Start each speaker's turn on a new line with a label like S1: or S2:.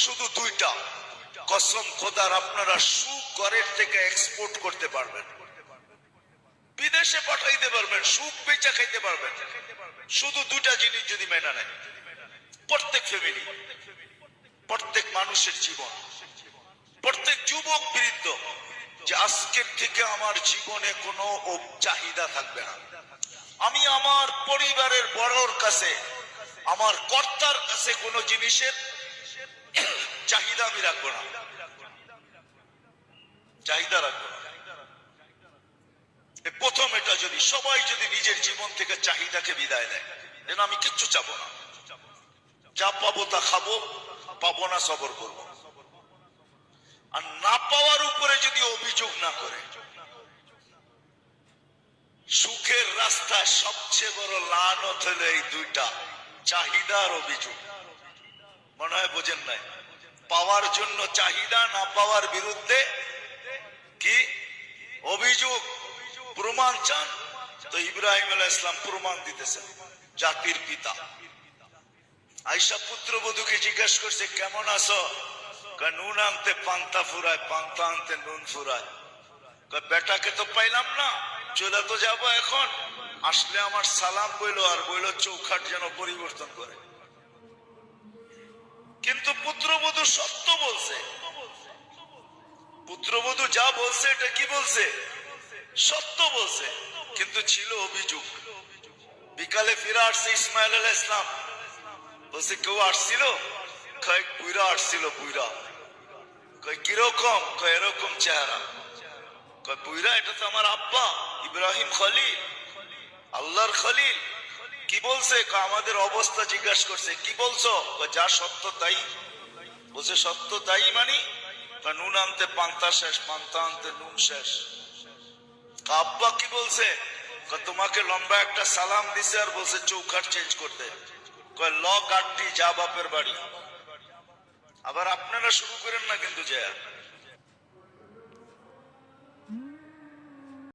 S1: শুধু দুইটা। কসম খোদার, আপনারা সুখ ঘরের থেকে এক্সপোর্ট করতে পারবেন, বিদেশে পাঠাইতে পারবেন, সুখ বেচা খাইতে পারবেন, শুধু দুইটা জিনিস যদি মেনে নেয় প্রত্যেক ফ্যামিলি, প্রত্যেক মানুষের জীবন, প্রত্যেক যুবক বৃদ্ধ, যে আজকের থেকে আমার জীবনে কোনো চাহিদা থাকবে না। আমি আমার পরিবারের বড়র কাছে, আমার কর্তার কাছে কোনো জিনিসের চাহিদা আমি রাখবো না, চাহিদা রাখবো না। প্রথম এটা যদি সবাই যদি নিজের জীবন থেকে চাহিদাকে বিদায় দেয়, যেন আমি কিচ্ছু চাবো না, যা পাবো তা খাবো, পাবো না সবর করবো। আর না পাওয়ার উপরে যদি অভিযোগ না করে, সুখের রাস্তায় সবচেয়ে বড় লানত হলো এই দুইটা, চাহিদা আর অভিযোগ। মনে হয় বোঝেন নাই? পাওয়ার জন্য চাহিদা, না পাওয়ার বিরুদ্ধে কি অভিযোগ। প্রমাণ চান তো ইব্রাহিম আলাইহিস সালাম প্রমাণ দিতেছেন, জাতির পিতা। আয়েশা পুত্রবধূকে জিজ্ঞাসা করছে, কেমন আছো? নুন আনতে পান্তা ফুরায়, পান্তা আনতে নুন ফুরায়। বেটাকে তো পাইলাম না, চলে তো যাবো এখন, আসলে আমার সালাম বইলো আর বইলো চৌখাট যেন পরিবর্তন করে। কিন্তু পুত্রবধূ সত্য বলছে, পুত্রবধূ যা বলছে এটা কি বলছে? সত্য বলছে, কিন্তু ছিল অভিযোগ। বিকালে ফিরে আসছে ইসমাইল আলাইহিস সালাম, বলছে কেউ আসছিল? কয় বুইরা আসছিল। বুইরা? কয় কিরকম? কয় এরকম চেহারা। কয় বুইরা? এটা তো আমার আব্বা ইব্রাহিম খলিল, আল্লাহর খলিল। কি বলছে? আমাদের অবস্থা জিজ্ঞাসা করছে, কি বলছো? যা সত্য তাই। বলছে সত্য তাই মানি? নুন আনতে পান্তা শেষ, পান্তা আনতে নুন শেষ। আব্বা কি বলছে? তোমাকে লম্বা একটা সালাম দিছে আর বলছে চৌখাট চেঞ্জ করতে। কয় ল কাটটি, যা বাপের বাড়ি। আবার আপনারা শুরু করেন না কিন্তু, যা